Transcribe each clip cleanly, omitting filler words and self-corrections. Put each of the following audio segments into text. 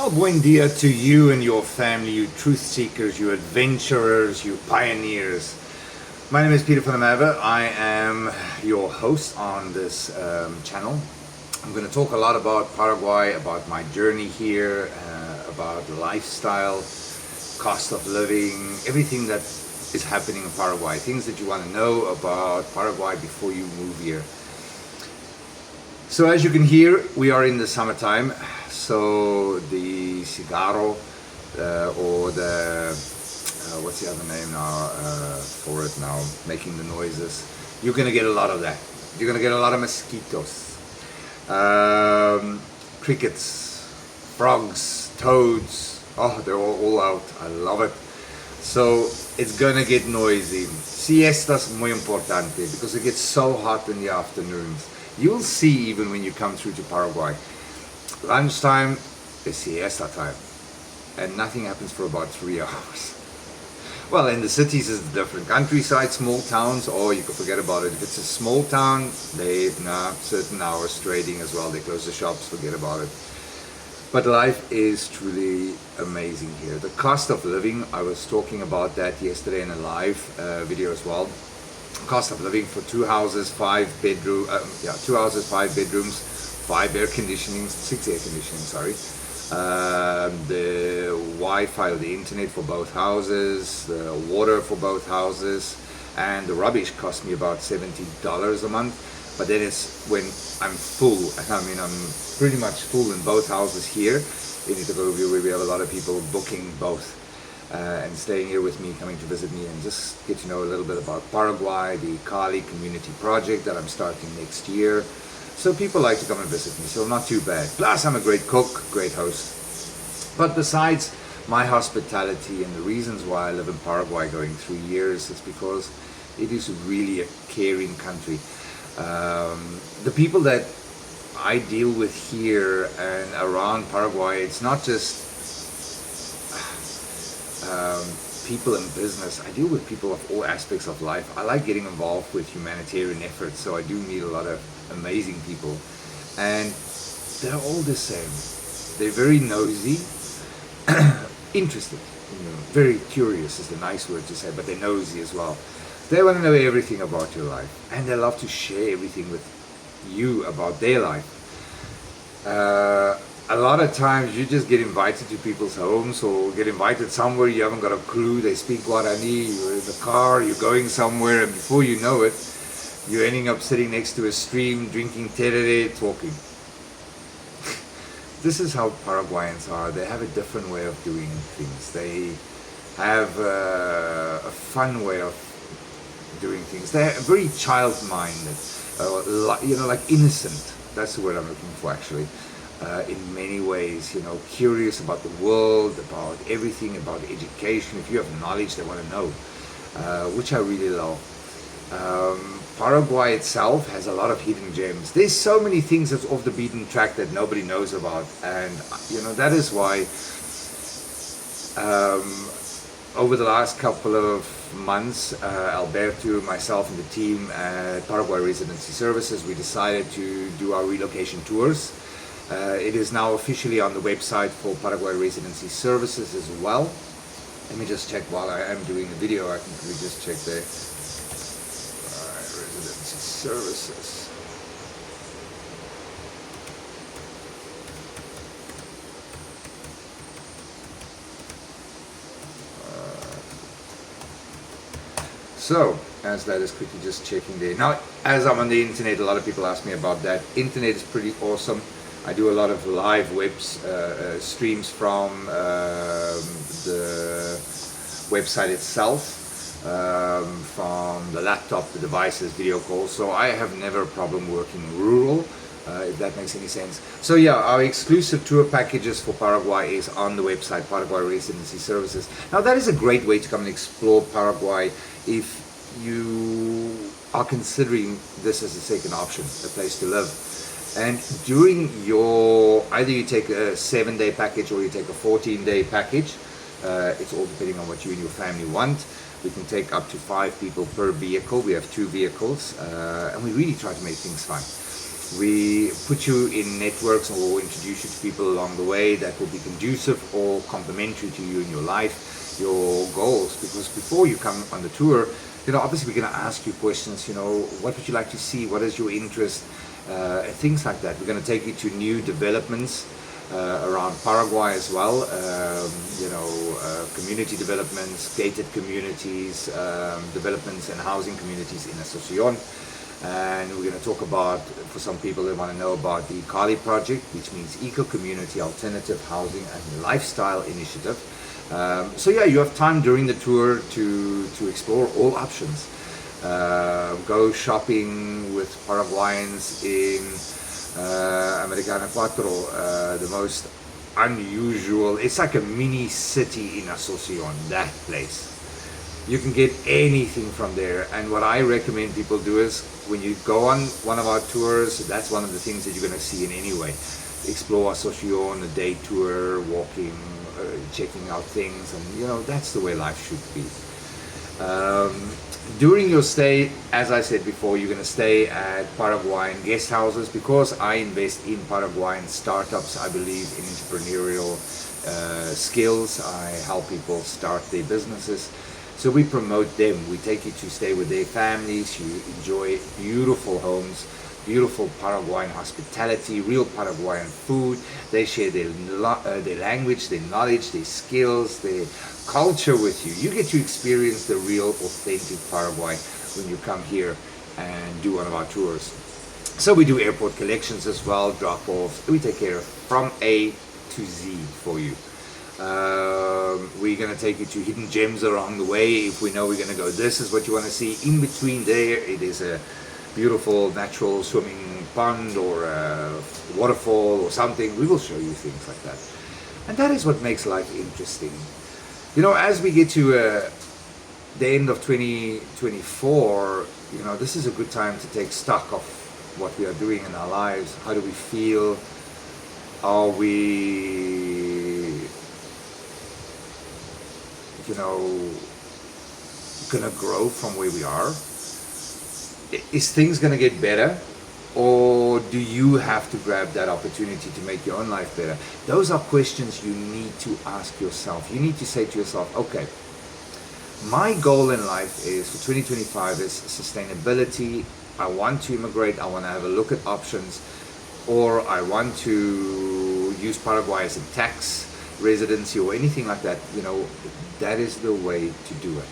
Well, buen dia to you and your family, you truth seekers, you adventurers, you pioneers. My name is Peter van der Merwe. I am your host on this channel. I'm going to talk a lot about Paraguay, about my journey here, about lifestyle, cost of living, everything that is happening in Paraguay, things that you want to know about Paraguay before you move here. So as you can hear, we are in the summertime. So the cigarro or the what's the other name now for it now, making the noises, you're gonna get a lot of that. You're gonna get a lot of mosquitoes, crickets, frogs, toads. Oh, they're all out. I love it. So it's gonna get noisy. Siestas muy importante because it gets so hot in the afternoons. You'll see even when you come through to Paraguay. Lunchtime is siesta time, and nothing happens for about 3 hours. Well, in the cities it's different. Countryside, small towns, or you can forget about it. If it's a small town, they have certain hours trading as well. They close the shops, forget about it. But life is truly amazing here. The cost of living, I was talking about that yesterday in a live video as well. Cost of living for 2 houses, 5 bedroom, 2 houses, 5 bedrooms, 5 air conditioning, 6 air conditioning, sorry. The Wi-Fi or the internet for both houses, the water for both houses, and the rubbish cost me about $70 a month. But then it's when I'm full. I mean, I'm pretty much full in both houses here. In Italy, we have a lot of people booking both. And staying here with me, coming to visit me and just get to know a little bit about Paraguay, the Cali community project that I'm starting next year. So people like to come and visit me, so not too bad. Plus I'm a great cook, great host. But besides my hospitality and the reasons why I live in Paraguay going 3 years, it's because it is really a caring country. The people that I deal with here and around Paraguay, it's not just people in business. I deal with people of all aspects of life. I like getting involved with humanitarian efforts, so I do meet a lot of amazing people, and they're all the same. They're very nosy, interested, very curious is the nice word to say, but they're nosy as well. They want to know everything about your life, and they love to share everything with you about their life. A lot of times you just get invited to people's homes or get invited somewhere you haven't got a clue. They speak Guarani, you're in the car, you're going somewhere, and before you know it, you're ending up sitting next to a stream, drinking tereré, talking. This is how Paraguayans are. They have a different way of doing things. They have a fun way of doing things. They're very child-minded, like innocent. That's the word I'm looking for, actually. In many ways, curious about the world, about everything, about education. If you have knowledge, they want to know, which I really love. Paraguay itself has a lot of hidden gems. There's so many things that's off the beaten track that nobody knows about, and that is why over the last couple of months, Alberto, myself, and the team at Paraguay Residency Services, we decided to do our relocation tours. It is now officially on the website for Paraguay Residency Services as well. Let me just check while I am doing the video. I can quickly just check there. Residency Services. So, as that is quickly just checking there. Now, as I'm on the internet, a lot of people ask me about that. Internet is pretty awesome. I do a lot of live streams from the website itself, from the laptop, the devices, video calls. So I have never a problem working rural, if that makes any sense. So yeah, our exclusive tour packages for Paraguay is on the website, Paraguay Residency Services. Now that is a great way to come and explore Paraguay if you are considering this as a second option, a place to live. And during either you take a 7-day package or you take a 14-day package, it's all depending on what you and your family want. We can take up to 5 people per vehicle. We have 2 vehicles, and we really try to make things fun. We put you in networks or introduce you to people along the way that will be conducive or complementary to you in your life, your goals. Because before you come on the tour, obviously we're going to ask you questions, what would you like to see? What is your interest? Things like that. We're going to take you to new developments around Paraguay as well, community developments, gated communities, developments and housing communities in Asunción. And we're going to talk about, for some people that want to know about the Cali project, which means Eco-Community Alternative Housing and Lifestyle Initiative. So yeah, you have time during the tour to explore all options. Go shopping with Paraguayans in Americana Cuatro, the most unusual, it's like a mini city in Asunción, that place. You can get anything from there, and what I recommend people do is when you go on one of our tours, that's one of the things that you're going to see in any way. Explore Asunción, a day tour, walking, checking out things, and that's the way life should be. During your stay, as I said before, you're going to stay at Paraguayan guest houses. Because I invest in Paraguayan startups, I believe in entrepreneurial skills. I help people start their businesses. So we promote them. We take you to stay with their families. You enjoy beautiful homes, beautiful Paraguayan hospitality, real Paraguayan food. They share their language, their knowledge, their skills, their culture with you. You get to experience the real, authentic Paraguay when you come here and do one of our tours. So we do airport collections as well, drop-offs. We take care of from A to Z for you. We're going to take you to hidden gems along the way. If we know we're going to go, this is what you want to see. In between there, it is a beautiful natural swimming pond or a waterfall or something. We will show you things like that. And that is what makes life interesting. As we get to the end of 2024, this is a good time to take stock of what we are doing in our lives. How do we feel? Are we gonna grow from where we are? Is things gonna get better, or do you have to grab that opportunity to make your own life better? Those are questions you need to ask yourself. You need to say to yourself, okay, my goal in life is for 2025 is sustainability. I want to immigrate. I want to have a look at options, or I want to use Paraguay as a tax residency or anything like that. That is the way to do it.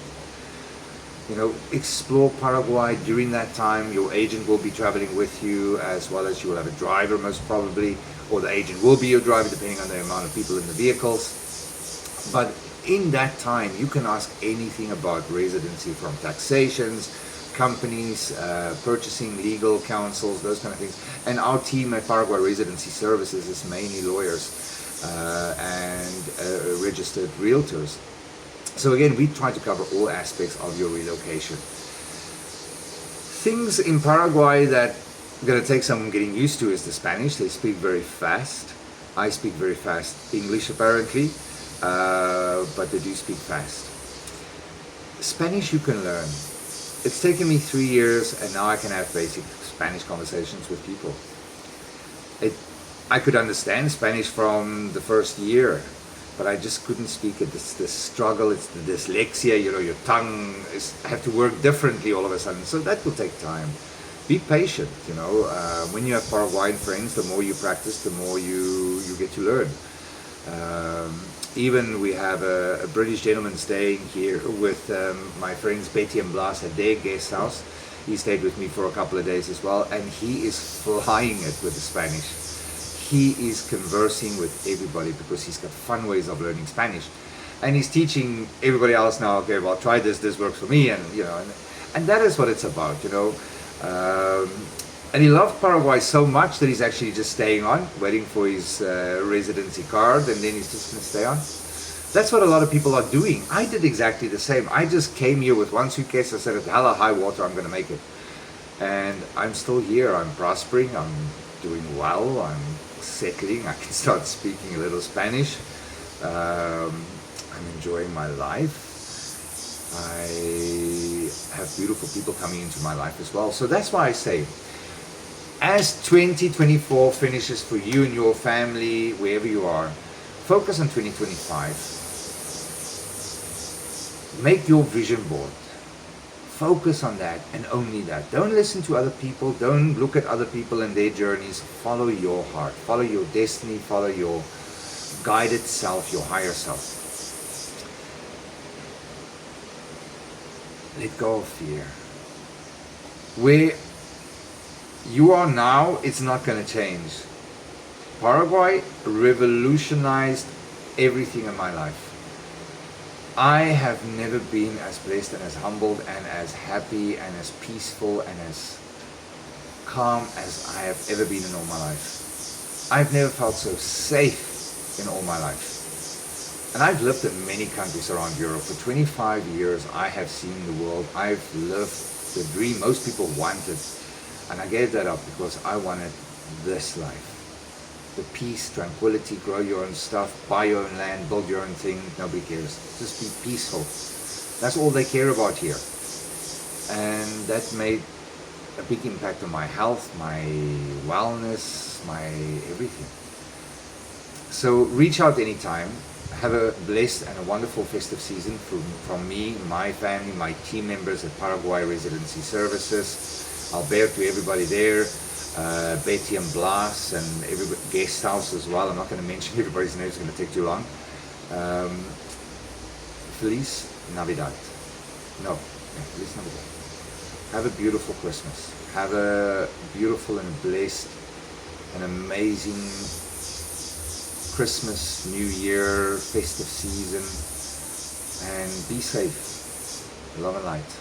Explore Paraguay during that time. Your agent will be traveling with you, as well as you will have a driver most probably, or the agent will be your driver depending on the amount of people in the vehicles. But in that time, you can ask anything about residency, from taxations, companies, purchasing, legal counsels, those kind of things. And our team at Paraguay Residency Services is mainly lawyers and registered realtors. So again, we try to cover all aspects of your relocation. Things in Paraguay that are going to take some getting used to is the Spanish. They speak very fast. I speak very fast English apparently, but they do speak fast. Spanish you can learn. It's taken me 3 years, and now I can have basic Spanish conversations with people. I could understand Spanish from the first year, but I just couldn't speak it. It's the struggle, it's the dyslexia, your tongue have to work differently all of a sudden. So that will take time. Be patient, when you have Paraguayan friends, the more you practice, the more you get to learn. Even we have a British gentleman staying here with my friends Betty and Blas at their guest house. He stayed with me for a couple of days as well, and he is flying it with the Spanish. He is conversing with everybody because he's got fun ways of learning Spanish, and he's teaching everybody else now. Okay, well, try this. This works for me, and and that is what it's about, And he loved Paraguay so much that he's actually just staying on, waiting for his residency card, and then he's just going to stay on. That's what a lot of people are doing. I did exactly the same. I just came here with one suitcase. I said, at hell or high water, I'm going to make it. And I'm still here. I'm prospering. I'm doing well. I'm settling. I can start speaking a little Spanish. I'm enjoying my life. I have beautiful people coming into my life as well. So that's why I say, As 2024 finishes for you and your family, wherever you are, focus on 2025. Make your vision board. Focus on that and only that. Don't listen to other people. Don't look at other people and their journeys. Follow your heart. Follow your destiny. Follow your guided self, your higher self. Let go of fear. Where you are now, it's not going to change. Paraguay revolutionized everything in my life. I have never been as blessed and as humbled and as happy and as peaceful and as calm as I have ever been in all my life. I've never felt so safe in all my life. And I've lived in many countries around Europe. For 25 years, I have seen the world. I've lived the dream most people wanted. And I gave that up because I wanted this life. The peace, tranquility, grow your own stuff, buy your own land, build your own thing, nobody cares. Just be peaceful. That's all they care about here. And that made a big impact on my health, my wellness, my everything. So reach out anytime. Have a blessed and a wonderful festive season from me, my family, my team members at Paraguay Residency Services. Alberto, everybody there, Betty and Blas, and every guest house as well. I'm not going to mention everybody's name, it's going to take too long. Feliz Navidad. No, Feliz Navidad. Have a beautiful Christmas. Have a beautiful and blessed and amazing Christmas, New Year, festive season, and be safe. Love and light.